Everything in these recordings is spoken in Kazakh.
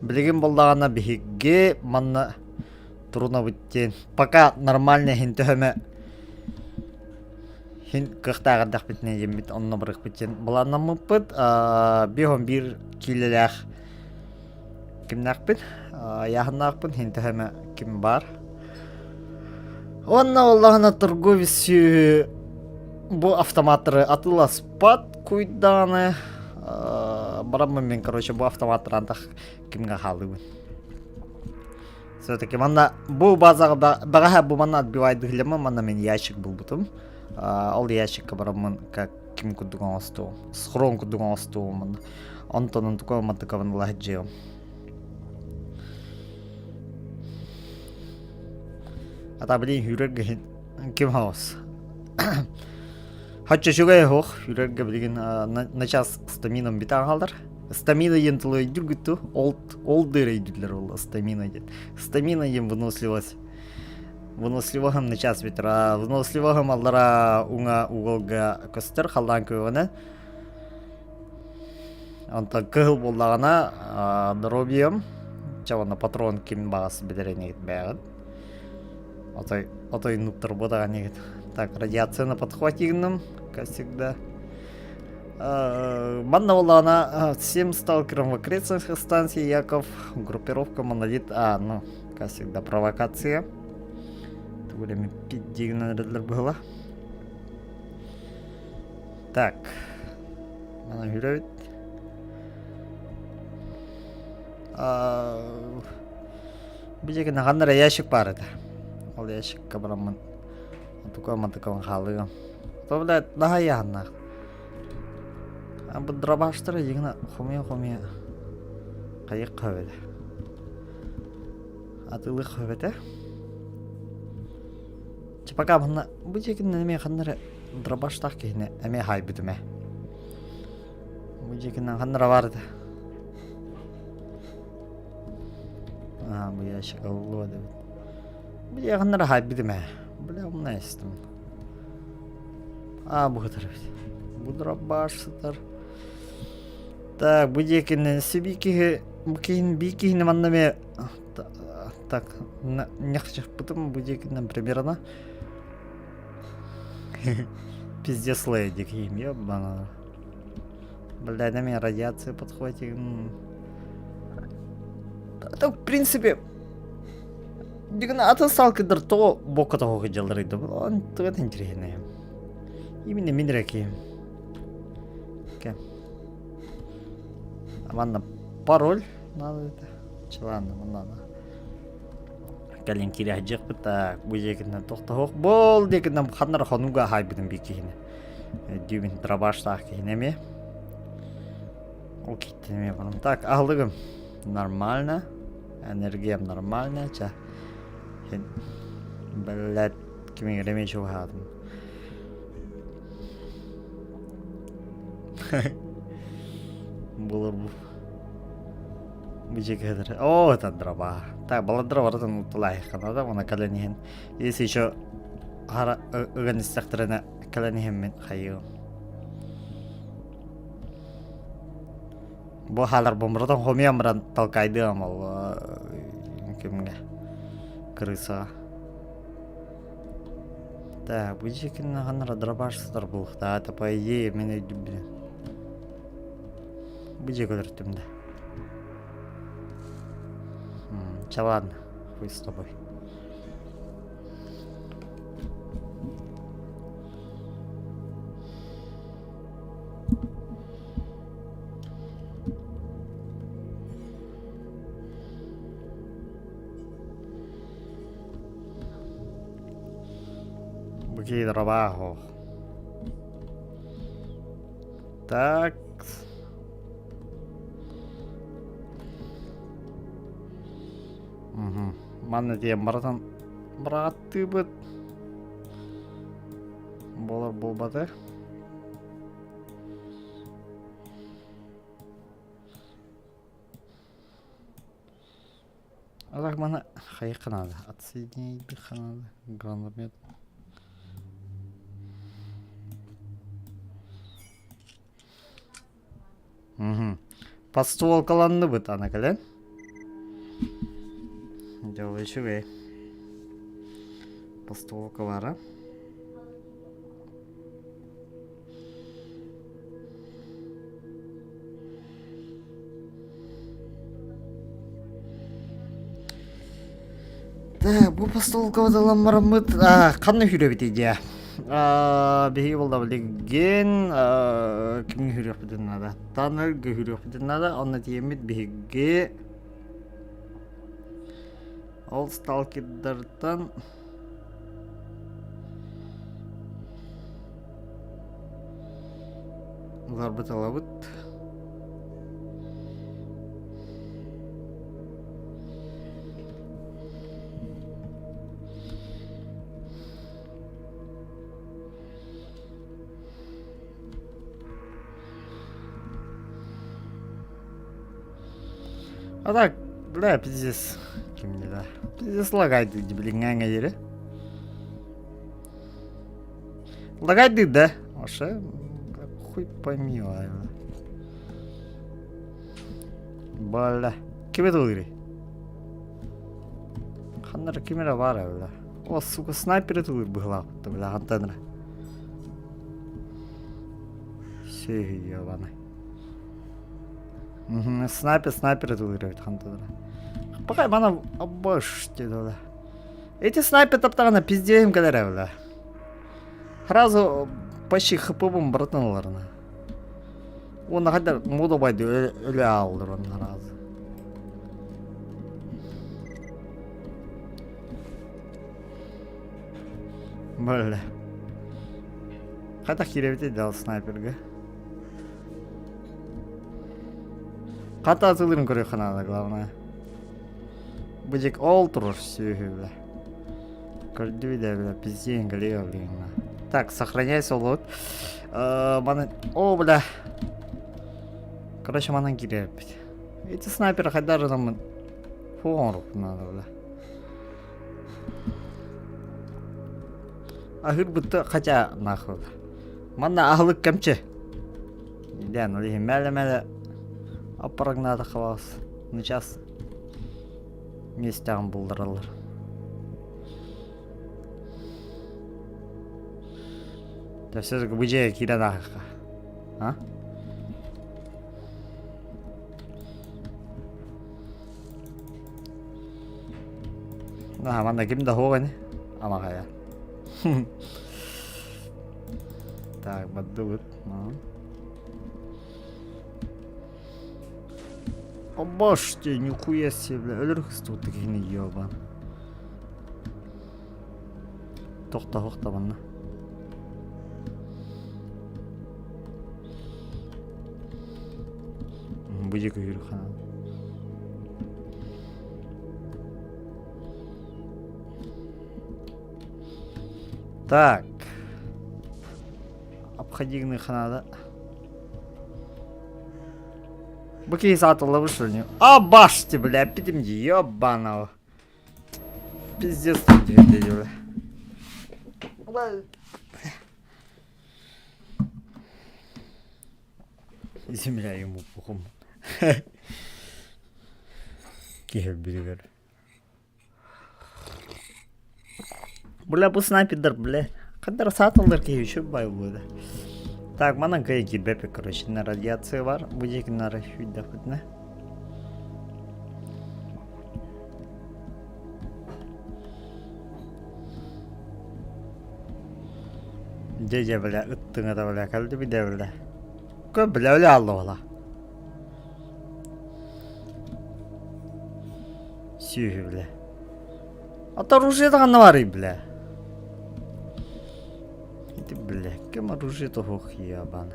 Билигин болдағана бихигге манна туруна бүттен. Пока нормально хин төһөмө хин кыхтаагардах битне ембит онно бырык бүттен. Буланнамыппыт бихон бир килелях кимнакпын яхыннакпын хин төһөмө ким бар. Онна оллағана торговец бу автоматры атылас пат куйданы. Барамын мен, короче, бу автоматтар антах кимге халыбын. Все-таки манна бу базага багаха бу манна отбивайды глема, манна мен ящик был бутум. Ол ящикка барамын как ким кудуган осту. Схрон кудуган осту манна. Онтонун такой матыкаван лахджио. Ата блин хүрэг ким хаус. Хотча шугай хох, хүрэггэ билген на час стамином битан халдар. Стамина ентылы жүргүттү, олдыр өйдүлөр ол стамина дет. Стамина ем выносливость. Выносливогам на час битер, а выносливогам аллара уңа уголга көстөр халдан көйгөнө. Анта кыл болдагана дробием, чавана патрон ким багасы бедерене бегат. Отой нуптар бодаган егет. Так, радиация на подхватигном, как всегда. Манна волана всем сталкерам в окрестностях станции Яков. Группировка монолит. Ну, как всегда, провокация. Это время пидигна была. Так. Она гуляет. Бежек на ханнера ящик парит. Ол ящик кабраман. Такой халы. То, блядь, нахаянна. Бу дробаштыры егіна хуме қайық қөведі. Атылы қөведі. Чапака бұнна бұ жекін әме қандыры дробаштақ кейіне әме хай бүдіме. Бұ жекінен қандыра барды. Бұ яшық алуы өді. Бұ жекін қандыра хай бүдіме. Бля, мұна естім. Бұ қытыр өді. Бұ дробаштыр. Так, будекин сибики букин бики на маннаме. Так, не хочу потом будекин примерно. Пиздец лейдик им, ёбана. Бля, на меня радиация подхватит. Так, в принципе, дигна атасалкадыр то бока того хотелры, да, он то это интересно. Именно минреки. Манна пароль надо это. Ладно, надо. Калин киря жек бата бужекинен токтох бол дегенем ханнар хонуга хайбидин бикине. Дюбин трабаштак кинеме. Окей, теме барам. Так, аглыгым нормально. Энергиям нормально. Ча. Блять, кимге ремечу хадым. Было бы бежекадр. О, это дрова. Так, была дрова, это ну тулай канада, вона каленихен. Если еще хара организаторына каленихен мен хайо. Бу халар бомбардан хомиямран талкайды амал кимге крыса. Так, бежекин ханара дробаштар был. Да, это по идее меня любили. Бежек өдірттім да. Ладно, хуй с тобой. Букей дробахо. Так. Манна дем баратан братты бит. Болар болбады. Алак мана хай канада. Отсоединить канада. Гранатомет. Подстволкаланды бит ана кален. Делай чугай. Постолка вара. Так, bu постолка вадаламармыт. Қанны хүрөбүт идея. Беги болда билген, кимге хүрөп битен нада. Танырга хүрөп битен нада. Онна тиемит беги. Ол сталкердерден улар бит алабыт. А так, бля, пиздец. Кимде да. Пиздец лагайды, блин, аңа лагайды да. Оша, хуй пойми, ладно. Бля, киме толгири? Хандар кимера бара, бля. О, сука, снайперы толгир быгла, бля, хантанра. Сей, ебаный. Снайпер толгир, хантанра. Пока мана обош деді. Эти снайпер таптағана пиздеем кәдері бля. Сразу почти хпбым братаналарына. Оны қайдар модобайды өлі алдыр оны сразу. Бля. Қайда керебет еді ал снайперге. Қата атылырын көрек қанада, главное. Будик олтруш все, бля. Каждый видео, бля, пиздец, галея, блин. Так, сохраняйся, лот. О, бля. Короче, мана гиряет. Эти снайперы хоть даже нам фон надо, бля. Ахыр будто хотя нахуй. Мана ахлык камче. Да, ну лихи мәлі аппарагнада хвалас. Ну час. Местяғын бұлдыралар. Да все же бұжеге кирен ақыға. А? Да, манда кімді хоғаны? Амаға я. Так, бадды бұд. Обаш ты, нихуя себе, бля, өлір қысты бұтты кейіні ебан. Тоқта банна. Бұдекі үйір қанады. Так. Обходигный ханада. Баки сатылы вышел не. А башти, бля, пидемди, ёбаного. Пиздец тут бля. Земля ему пухом. Кебелер. Бля, bu снайпер, бля. Қандар сатылдыр ке еще бай болды. Так, мана гайки бепе, короче, на радиация бар. Будет на рафюд доход, не? Дядя, бля, ыттың ада, бля, калды биде, бля. Көп, бля, өлі алды, бля. Сүйі, бля. Ата оружие дағаны бар, бля. Бля, кем оружие-то хох ебан.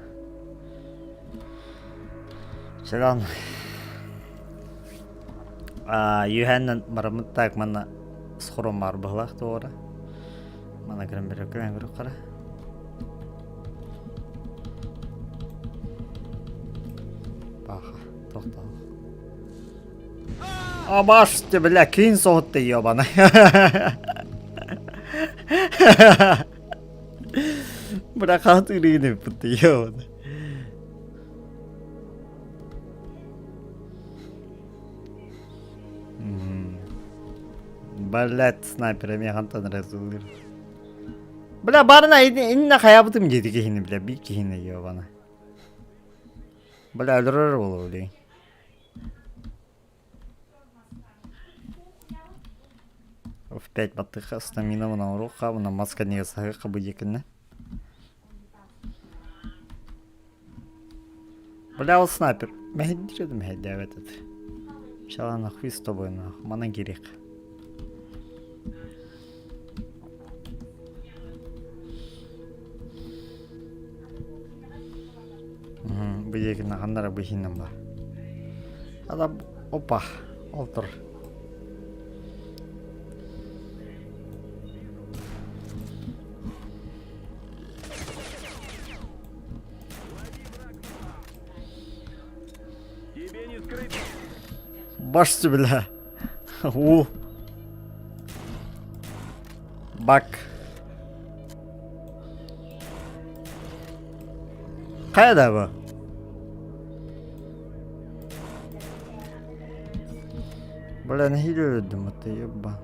Шалан. Юханнан марамыт так мана схором бар бұғлақ тоғыра. Мана кірім беріп кілен көріп қара. Баха, тоқтал. Абашты, бля, кейін соғытты ебаны. Бля, хатырыны пыты, ебаны. Блять, снайпер мегантан разулыр. Бля, барына инна хаябытым жеди кехини, бля, би кехини ебана. Бля, өлөрөр болу, бля. В 5 баттыха, стамина мына уруха, мына маска неге сагыка бу екінні. Бля, ол снайпер. Мен диредім хәйді әветет. Шала нахуй с тобой, нахуй, мана керек. Бұл екіні қандара бұхинным ба. Ада, опа, олтыр. Башты, бля. У. Бак. Қайда bu? Бля, не хилёдым, это ебан.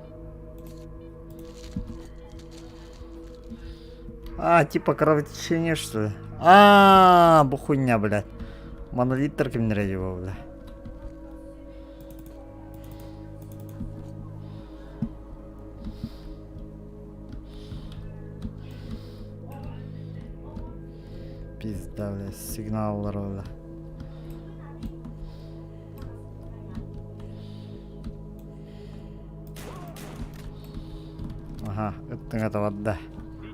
А, типа кровотечение, что ли? Бухуйня, блядь. Монолитр кемнере его, бля. Пизда, бля, сигналлар, бля. Ага, это вода.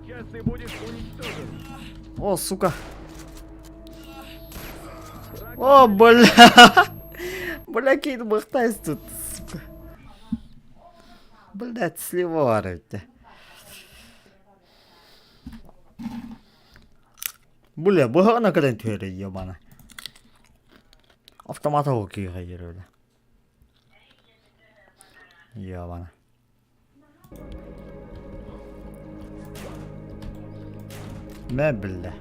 Сейчас ты будешь уничтожен. О, сука. О, бля. Бля, кейт махтайс тут, сука. Блять, сливарите. Бля, багана каден төре ебана. Автомата окей хайырды. Ебана. Мә бля.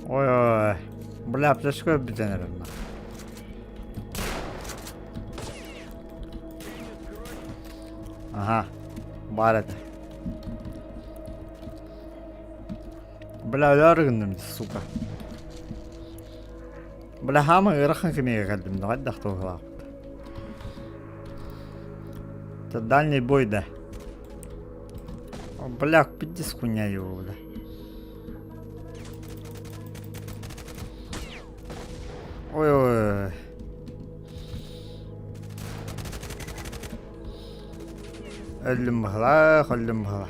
Ой-ой-ой. Бля, аптечка бітен рівно. Ага. Барады. Бля, өлөргіндім, сука. Бля, хамы ырақын кемеге кәлдім. Давай дақту ғылақ. Это дальний бой, да. Бля, купите с хуйня его, бля. Ой-ой-ой. Ölüm bıhla, ölüm bıhla.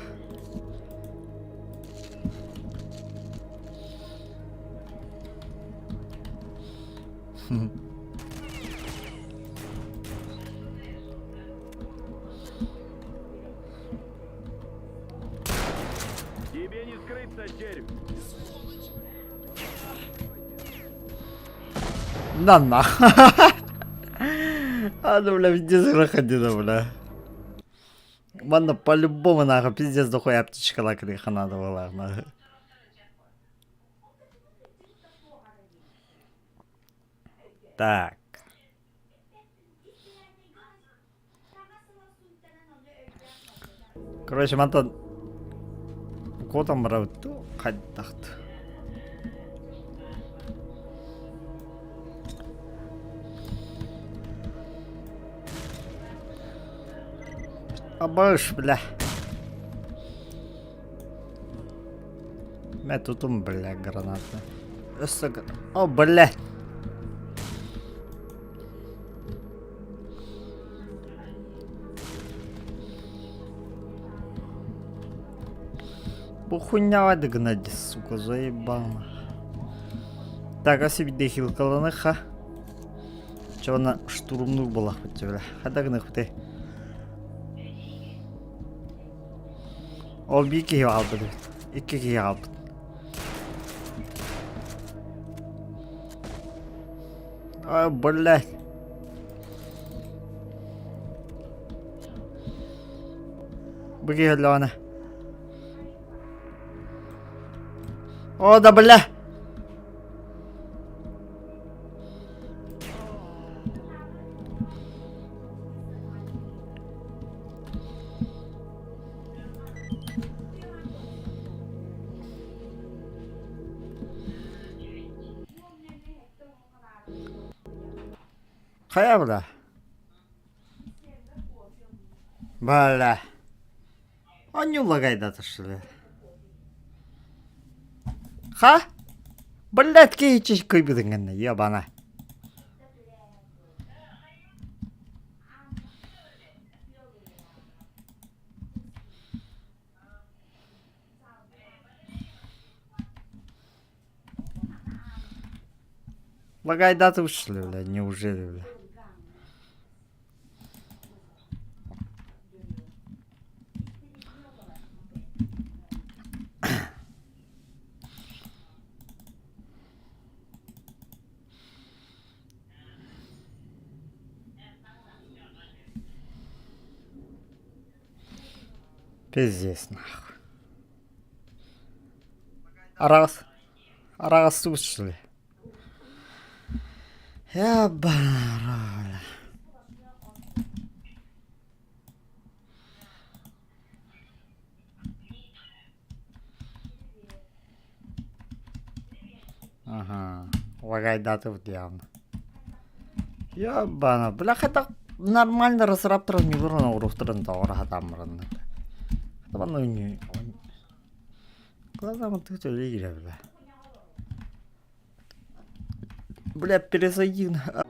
Тебе не скрыться, червь. На нах. А, ну, бля, пиздец, проходила, бля. Ладно, по-любому, нахуй, пиздец, дохуя аптечка лакриха надо была, нахуй. Так. Короче, мантан котом рауту қайттақты. Абаш, бля. Мен тутум, бля, гранатны. О, бля. Хуйня вады гнать, сука, заебал. Так, а себе дехил каланыха. Чего на штурмных была хоть, бля. Хада гнах ты. Ол bir kişi aldı. 2 kişi aldı. Ay, блядь. Беги, Леона. О, да, бля. Кая бля? Бля. Анюла гайдаты что ли? Ха? Блядь, кейчиш кыйбыдың гэнэ, ебана. Лагайдаты ушли, бля, неужели, бля? Пиздец, нахуй. Арагас ушли. Ябана. Ага, лагайдатов явно. Ябана, бля, это нормально разрабатывал не вырвано уровтрен товара хатамран. Это ну не. Глаза вот это лига, бля. Бля, перезайди на.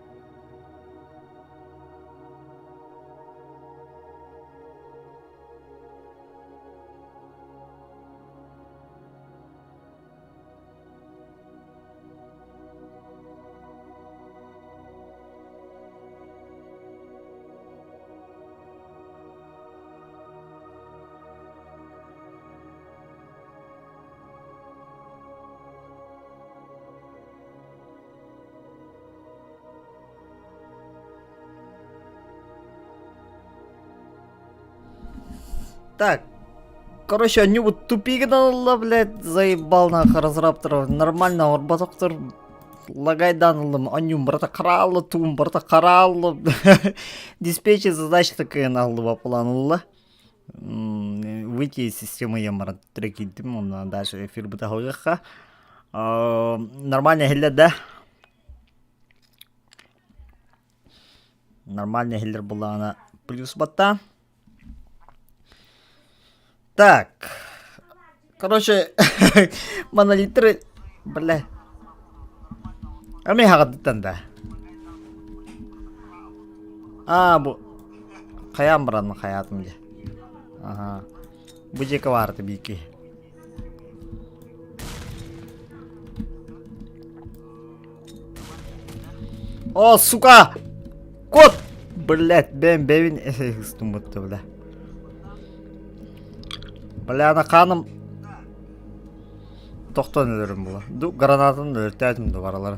Так, короче, они вот тупик данылы, блядь, заебал нахуй разрабторов. Нормально, орбатоктор лагай данылым, они брата каралы, тум брата каралы. Диспетчер задач такая нахуй планылы. Выйти из системы ямара треки дым, на дальше эфир бы тахуяха. Нормально хиллер, да? Нормально хиллер была она плюс бата. Так, короче, монолитры, бля. А мне хагадыттан да. Бу хаям баран хаятымда. Ага. Бу жеке барды бийки. О, сука! Кот! Блять, бевин эсэхстум бутты, бля. Бля, ана каным тоқтан өлерім бұла. Гранатын өлтті әтімді баралары.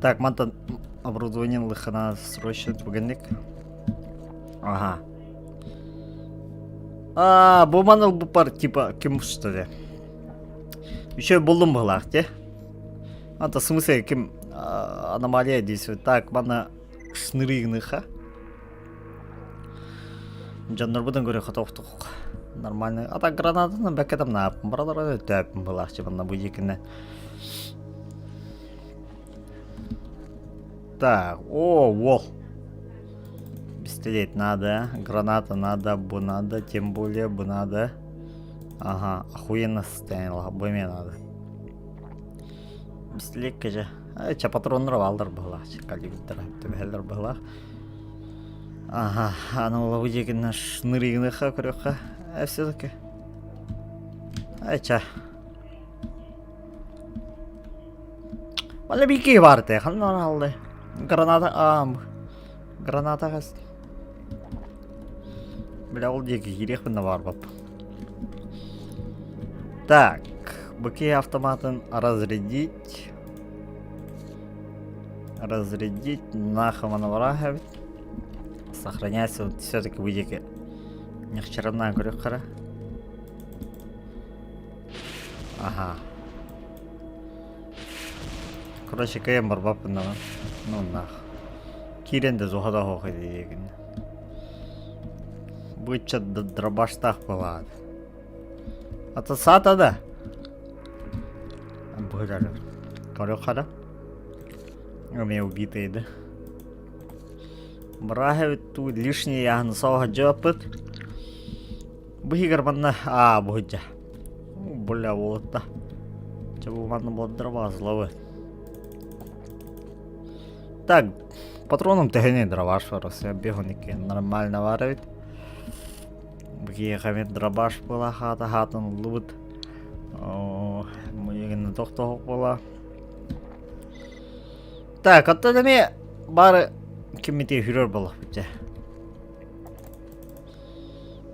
Так, мантан оборудование лыхана срочно түгенлік. Ага. Бұл маныл бұл пар, типа, кім что ли? Еще болдым бұлақ, те? Anta смысле, кім аномалия действует. Так, мана шнырыгныха. Жаннар бұдан көре қатауқтық. Нормально. А так гранатаны бәкетім на апым. Баралары өтәпім бұлақ, чебанна бұл екіні. Так, вол. Пистолет надо, граната надо, бу надо, тем более бу надо. Ага, охуенно состояние, бу мне надо. Пистолет кәже. Ча патронлар алдар бұлақ, калибрдер төбәлдер бұлақ. Ага, аны ола бұл екіні шнырыгныха көріққа. Все-таки. Ча. Валя бейке барды, қалынан алды. Граната, граната қас. Бля, ол декі керек бұнда бар бап. Так, бөке автоматын разрядить. Разрядить, нахуй маневрага. Сохраняйся, вот все-таки выйдет нехчаранная горюхара. Ага. Короче, каем барбапы на. Ну нах. Кирен де зухада хохай дегин. Будет что-то дробаш так палат. Ата сата да. Быгар. Корохара. Ами убитый, да. Брахевит ту лишний яхны сауха жопыт. Быгар манна бухджа. Бля волта. Чего манна была дрова зловы. Так, патроном тегени дроваш варос. Я бегуники нормально варивит. Бігами драбаш була хатан лут. Мені не того була. Так, от тоді ми бари кіміті гюрер було.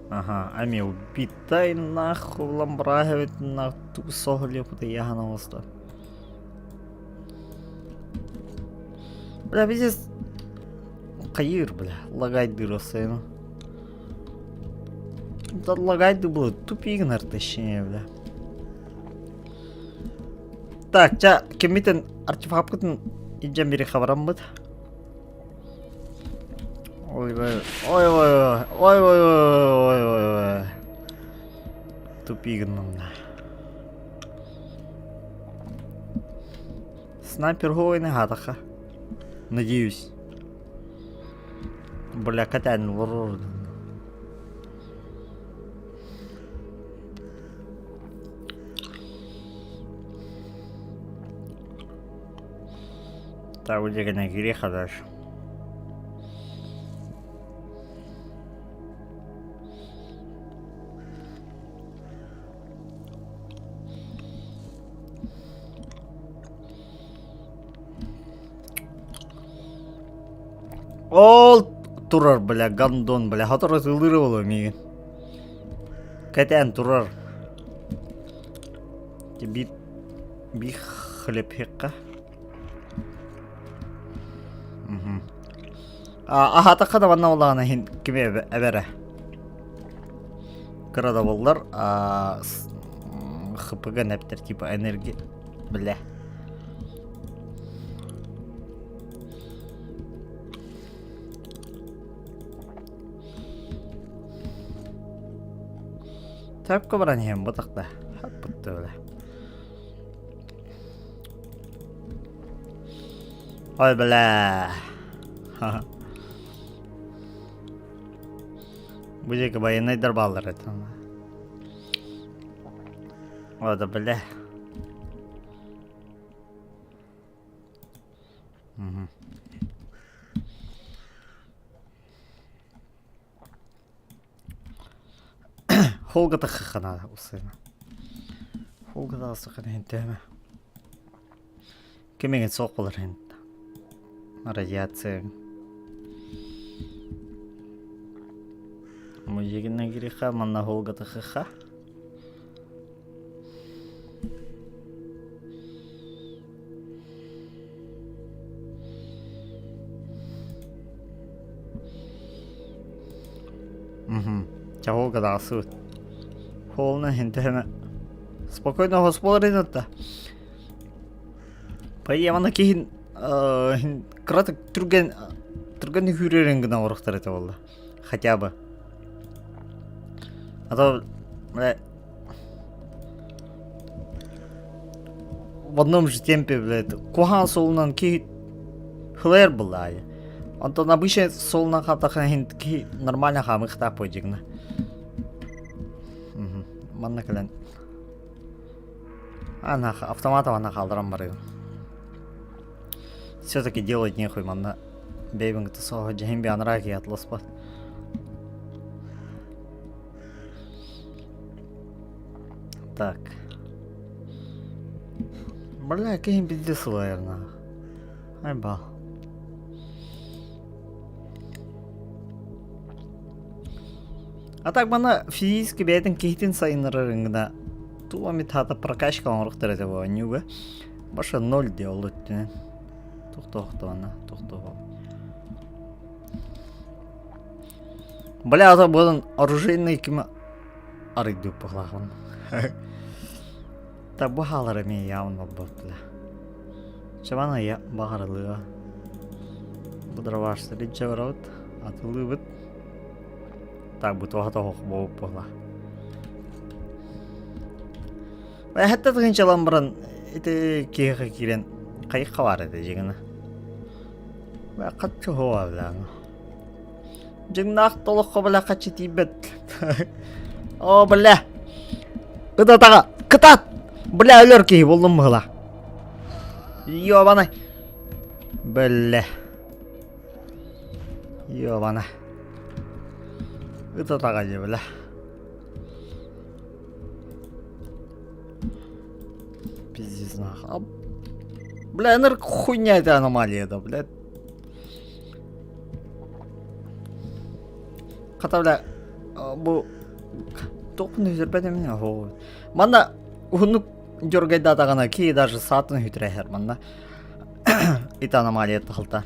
Ага, а ми убітай нахуй ламбрагавить на ту соглі буде ягана оста. Бля, здесь каїр, бля, лагай дыросайну. Да лагать было тупик нартащение, бля. Так, жа кемитен артефактын иджан бери хабарам быт. Ой. Тупик нам. Снайпер гойны гатаха. Надеюсь. Бля, катань ворор. Так, вот на греха дальше. Ол турар, бля, гандон, бля, который разылырывал меня. Катян турар. Тебе бих хлеб хекка. Ахата ванна олағына кеме әбәрі. Қырада болдар. ХПГ нәптер типа энергия. Бля. Тәпкі баран ем бұтақта. Бұтты бля. Ой бля. Ха-ха. Будет как военный дорбалер это. Вот, бля. Угу. Холга-то хахана у сына. Холга-то сахана интема. Кемеген соқпалар инт. Радиация. Мужигина греха, манна холга-то хаха. Ча холга-то асут. Холна хинтена. Спокойно господаринатта. Поемана кейін краток түрген хүрерін гына орықтар еті болды. Хотя бы. А то, бля, в одном же темпе, блядь, кухан солынан ки хлэр была. Антон обычно солна хатаха ки нормально хамыхта пойдигна. Манна кален. Ана автоматом она халдрам барыг. Все-таки делать нехуй, манна. Бейбинг-то сога джахимби анраки атласпат. Так. Бля, каким пиздец, наверное. Ай бал. А так мана физически бейтен кейтин сайнырыгында. Туами тата прокачка орухтар этого нюга. Баша 0 делать. Тухтохтона. Бля, это был оружейный кима. Арыду похлахван. Так бахалары мен явно бутля. Чавана я бахарлыга. Будраваш ричаврот, атылыбыт. Так бут вахта хох боп похла. Hatta tığınçalan buran iti kiyeğe kiren kayıkka var edi jigini. Ve kaçı hova bilan. Jigini ak tolukka bila kaçı tibet. O bila. Kıta taga. Kıtat. Bila ölür ki buldum mu hıla. Yo bana. Bila. Yo bana. Kıta taga je bila. Пиздец нахуй. Бля, наверное, хуйня эта аномалия, да, блядь. Ката, бля, бу... Топын хүзірбәді мен, ого. Манда, ұнық дөргайда дағана ки, даже сатын хүтірәхер, манда. Ит аномалия тахылта.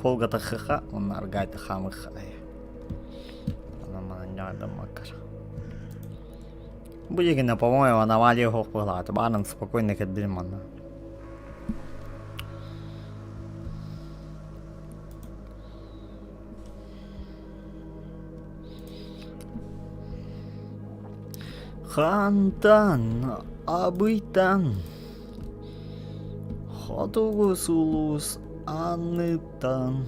Холгата хыха, онар гайты хамыха. Аномалия не адам макар. Bu yine по-моему аномалия хох была, это банан спокойно как бельмана. Хантан, абыйтан, хотугус улус анытан.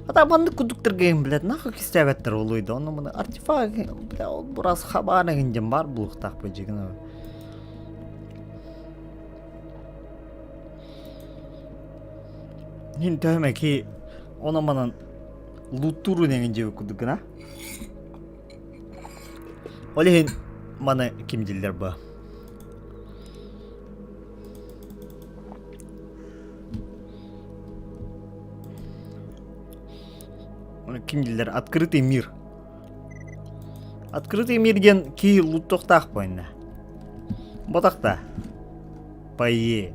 Адамды күдіктірген, блядь, нахуй кестебеттер олуйды. Оны мұны артефакт, блядь, ол бұрас хабары кенден бар бұлықтақ бі жегін өй. Нен төме ки, оны мұнын лутуру неген жеу күдігін, а? Олеген мұны кем делдер бұ? Kimdiler? Открытый мир. Открытый мирден ки луттоқтақ бойында. Ботақта. Пое.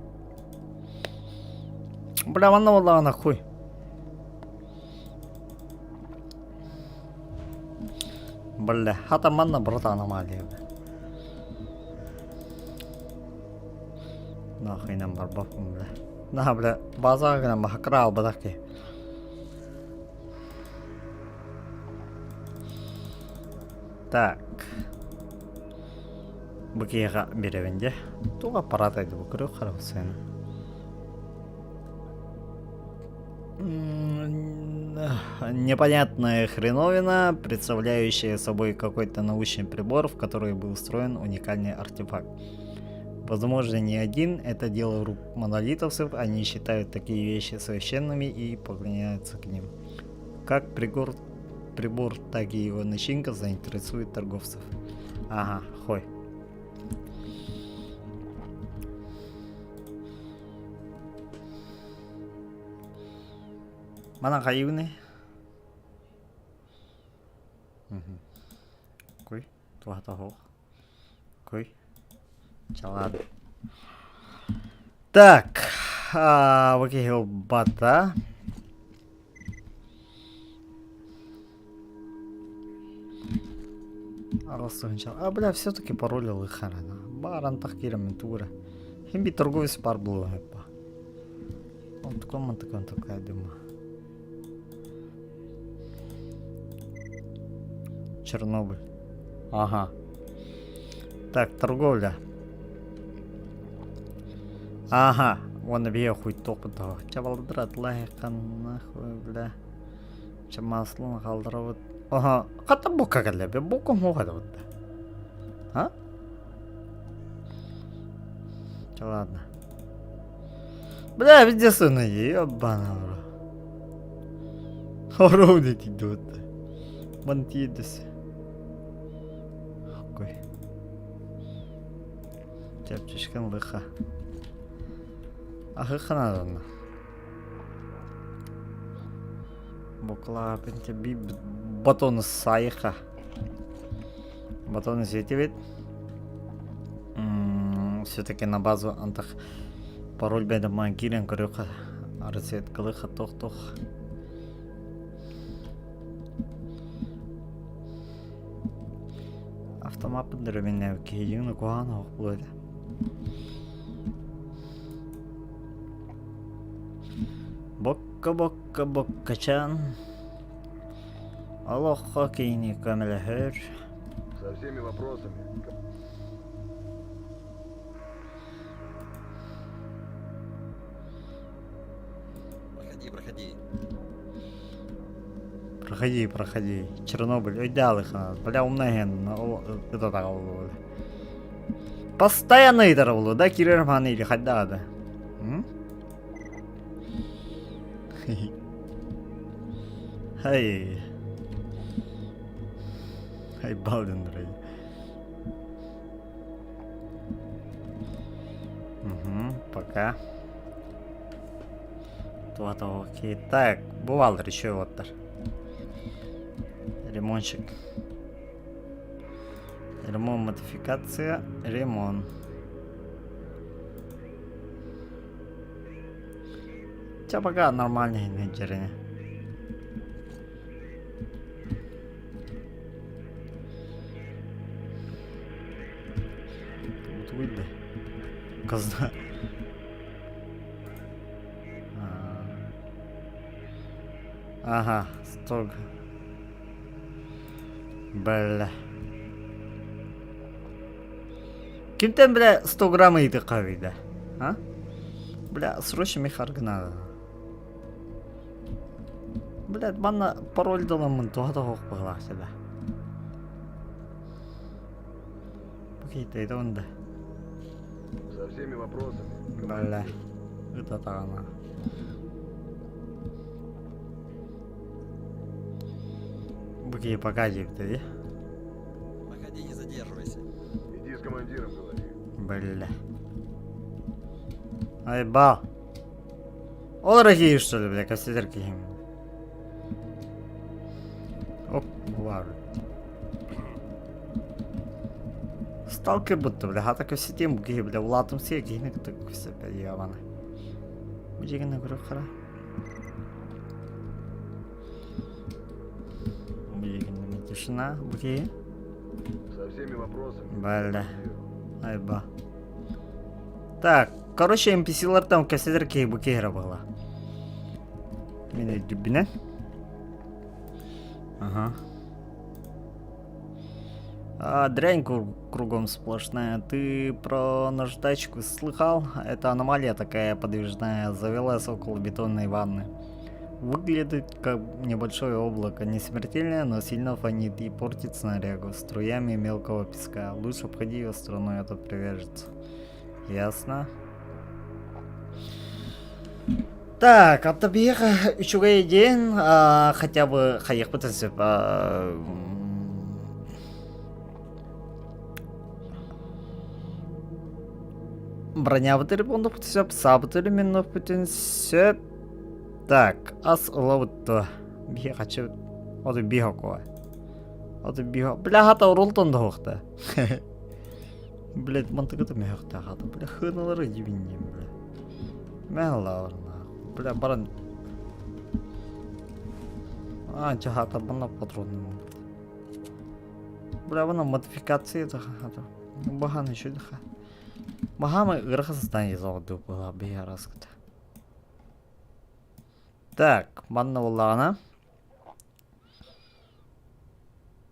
Бля, манна болағана қой. Бля, хата манна брата аномалия. Нахуйнан бар бапым, бля. На, бля, базағына махакра албадақи. Так. Букиға беревенде. Туға аппарат айды бұл көрі қарау сені. Непонятная хреновина, представляющая собой какой-то научный прибор, в который был встроен уникальный артефакт. Возможно, не один, это дело рук монолитовцев, они считают такие вещи священными и поклоняются к ним. Как прибор, так и его начинка заинтересует торговцев. Ага, хой. Mana kayu nih? Кой, това таho. Кой? Чалад. Так, окей, бата. Бля, все-таки паролил их рано. Баран тахкира ментура. Химби торговец пар был. Он такая дыма. Чернобыль. Ага. Так, торговля. Ага. Вон бе хуй топыта. Чабалдырат лайкан нахуй, бля. Чамаслын калдырып. Ага. Ката бока келе бе. Бока могады вот. А? Че ладно. Бля, везде сына ебана. Ровно идут. Мантидес. Какой? Тяпчишкан лыха. Ахыха надо. Букла пенте би батон сайха. Батон сетевит. Все-таки на базу антах пароль беда магирен корюха. Арцет калыха тох-тох. Автомат деревянный, кейдин куана охлода. Бокка-бокка-боккачан. Аллахқа кейіне көмілігір. Со всеми вопросами. Проходи, проходи. Проходи. Чернобыль. Ойдалыха. Бля, умнеген. Это так было. Постоянно это было, да, Кирирман или хотя да? Хай. Хай, балден, рей. Угу, пока. То, окей. Так, бывал еще вот так. Ремонтчик. Ремонт, модификация, ремонт. Хотя пока нормальные инвентарь. Тут выйди. Казна. Ага, сток. Бля. Кимтен, бля, 100 грамм еды қабиды, а? Бля, срочно мехарг надо. Блядь, бана пароль доламын, туға да қоқ бұғылақ сәді. Окей, дейді онда. Со всеми вопросами. Бля, это тағана. Окей, пока жепті, Проходи, не задерживайся. Иди с командиром говори. Бля. Ай, бал. Ол рахи, что ли, бля, кассетерки им. Оп, ладно. Сталкер будто, бля, хата кассетим, бля, улатым все, гейник так все переяваны. Будем на грохара. Будем тишина, будем. Со всеми вопросами. Бля. Айба. Так, короче, NPC-лар там кассетерки букера была. Меня дюбина. Ага. Дрянь кругом сплошная. Ты про наждачку слыхал? Это аномалия такая подвижная. Завелась около бетонной ванны. Выглядит как небольшое облако. Не смертельное, но сильно фонит и портит снарягу струями мелкого песка. Лучше обходи ее стороной, а то привяжется. Ясно. Так, Абдабеха, еще день, хотя бы хаях пытался броня в телефону пытался, пса в телефону пытался. Так, аз ловто. Бега хочу. Вот и бега кое. Вот и бега. Бля, хата урултон дохта. Блять, мантыгата мехта хата. Бля, хыналары дивиннем, бля. Мелларна. Бля, баран. Чахата бана патронным. Бля, вона модификации это хата. Баган еще дыха. Багамы граха состояние заводу была бега раската. Так, манна Улана.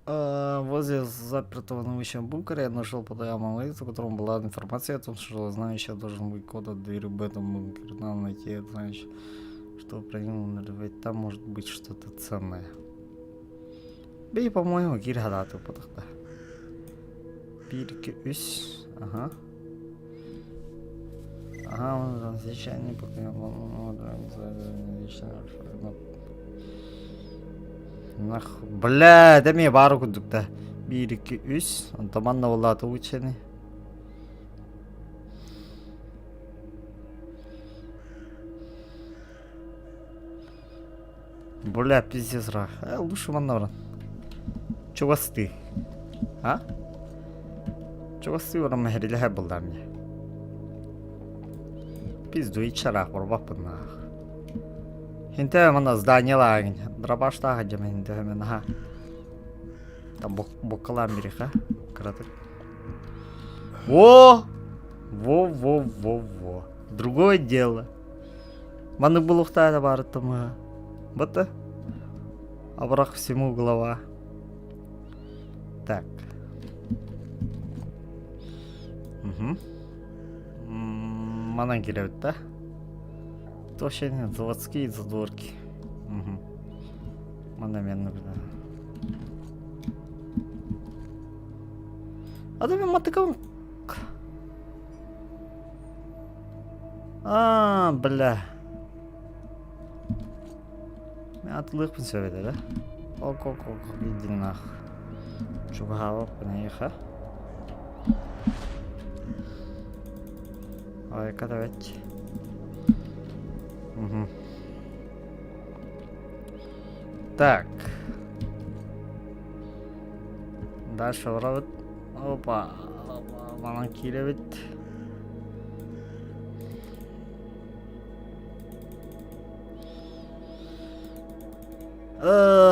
Возле запертого научного бункера я нашел подъемную улицу, в котором была информация о том, что знающий должен быть код от двери в этом бункере. Надо найти это знающий, что про него наливать. Там может быть что-то ценное. Бей, по-моему, кирхадату подохта. Пирки ус. Ага. Ага, он сейчас не Нах, бля, да мне бару кудукта. Бирики үс, антаман на улата учены. Бля, пиздец рах. Лучше маннавран. Чего ты? А? Чего ты врам мехрили хэбл да мне? Пизду и чарах варвапан нах. Хинте мана здание лагень. Драбашта гаджам хинте менаха. Там бокалам береха. Кратер. Во! Во. Другое дело. Маны булухта это бар там. Бата. Обрах всему голова. Так. Угу. Мана келет, да? Это вообще нет, заводские задворки. Угу. Мана мен нужна. А да мен мотыкам. Бля. Мен атылықпын сөйледі, да? Ок, иди нах. Чугава, понаеха. Ой, давайте. Угу. Так. Дальше вровод. Опа. Мана келебет.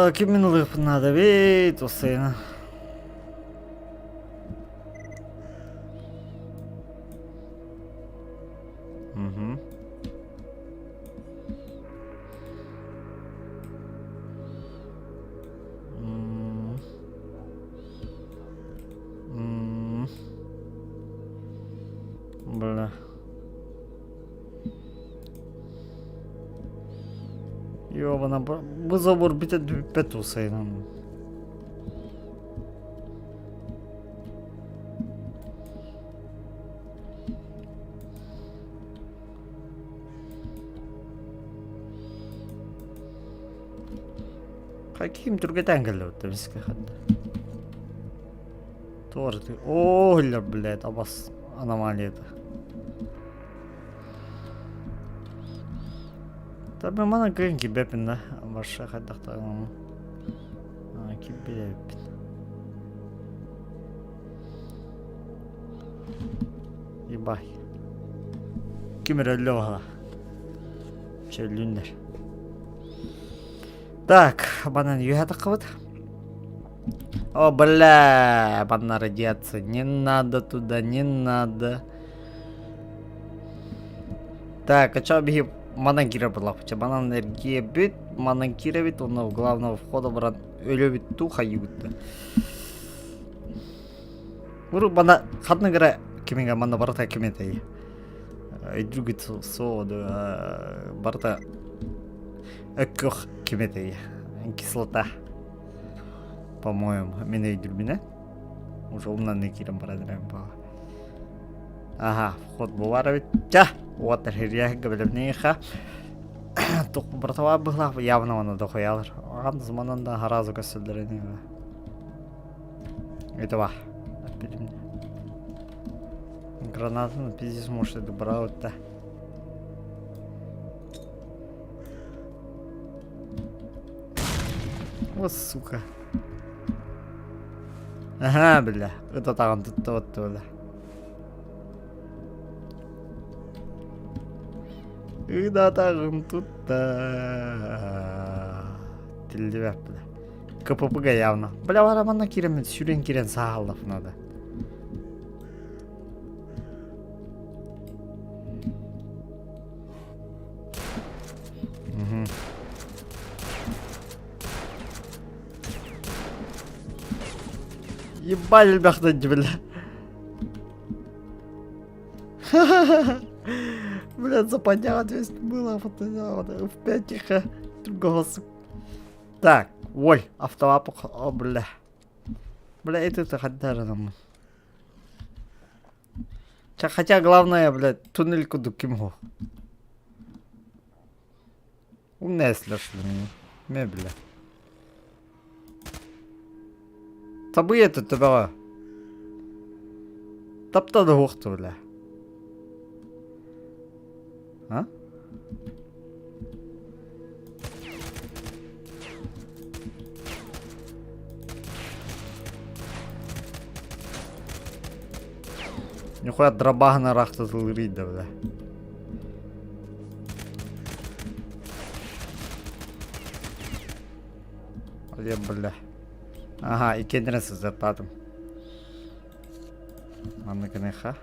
Кіммен ұлықпын надо бейт осыйна. Бля. Ёбана, bu zabur bir de düppet olsaydı. Каким другой ангел виске хадда. Тоже ты. О, ля, блядь, абас аномалия это. Tabii bana kıyın ki bepin de. Başka kaydakta ama. Ki bepin. Ебай. Кимер өллөга. Чөлүндөр. Так, банан юхата кабыт. О, бля, банна радиация. Не надо туда, не надо. Так, а чё беги? Манан кире булапча. Манан энергия бит, манан кире бит, оны главного входа баран өлө бит туха югутта. Уру бана хатна кыра киминге мана барата киметей. Идругит сода барата экох киметей. Кислота. По-моему, меня идурбина. Уже умна не кирем барадырам ба. Ага, вход бувара бит. Ча! Вот архирия габелевнейха. Тук братова была явно она дохуялар. Ан заманында харазу көсөлдөрөне. Этого. Гранатаны пиздец может добрать-то. Вот сука. Ага, бля. Это там тут бля. И да тағым тут-то. Тілдебәп, бля. КПП-га явно. Бля, араманна киремет, сүрен кирен сағалдап надо. Ебаль бахтать, бля. Блядь, западня ответь было в 5 тихо. Другого сука. Так, ой, автолапок, о, бля. Бля, это хотя нам. Хотя главное, блядь, туннельку дукимгу. Унесли мне, бля. Табы это тебя. Тапта да ухту, бля. А? Нихуя драбага на рахта злырить, да, бля. Бля. Ага, и кендренсы за татом. Ладно, конечно.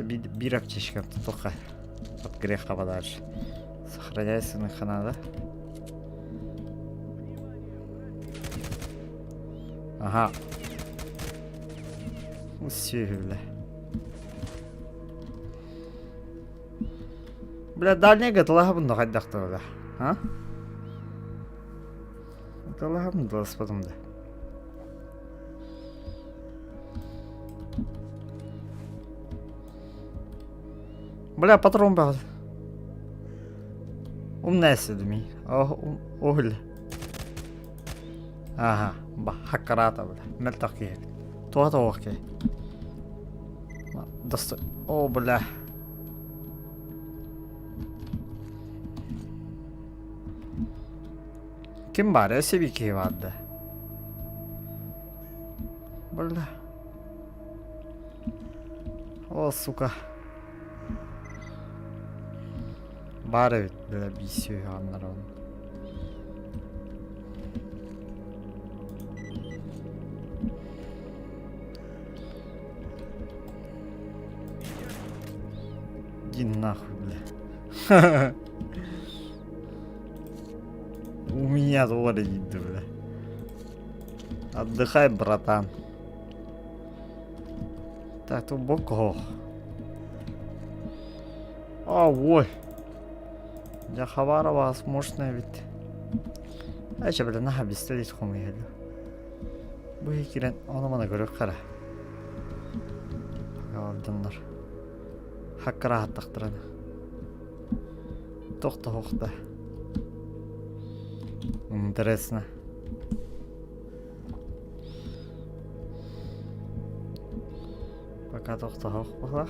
Бирок чешкам только от греха подальше. Сохраняйся на канада. Ага. Все, бля. Бля, дальний гаталаха бунда хайдакта, бля. А? Гаталаха бунда спадым да. Бля, патрон бал. Умнеси дми. Огля. Ага, ба, хакарата, бля. Мелтаки. Туата окей. Достой. О, бля. Kim var ya? Seviki vardı. Бля. О, сука. Бары бля бисиyor anlar onu. Иди нахуй, бля. У меня тоже иди, бля. Отдыхай, братан. Так, тут боко. Ой. Я хабара вас мощная ведь. А че, бля, наха бистелит хумиялю. Bu kiren anamana göre kara. Aldanlar. Hakkı rahat taktırana. Tohta hoxta. Интересно. Пока тоқта хоқ болақ.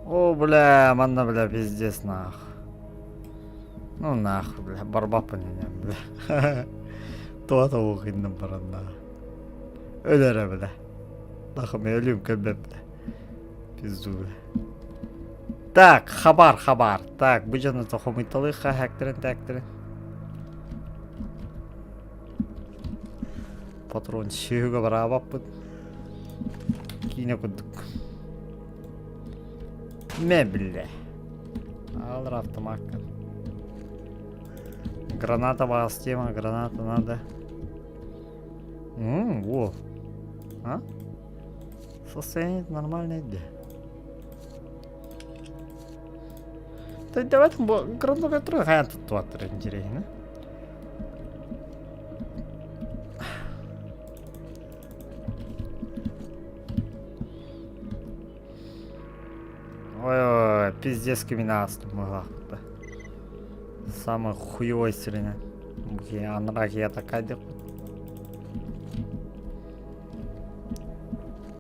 О, бля, манда, бля, пиздец, нах. Ну, нахуй, бля, борьба по ним, бля. Туата оқиндым баранда. Өлері, бля. Нахуй, мен өлім көлбе, бля. Пизду, бля. Так, хабар. Так, bu canı tohumitalı haktirin. Patron şihuga beraber bu. Yine kuduk. Meble. Al raftım hakkın. Граната вас тема, граната надо. Во. А? Состояние нормальное, да. Давайте гранатометры гранату туатыр интересно. Ой, пиздец криминальство могла. Самая хуевая сирена. Анраки я такая делаю.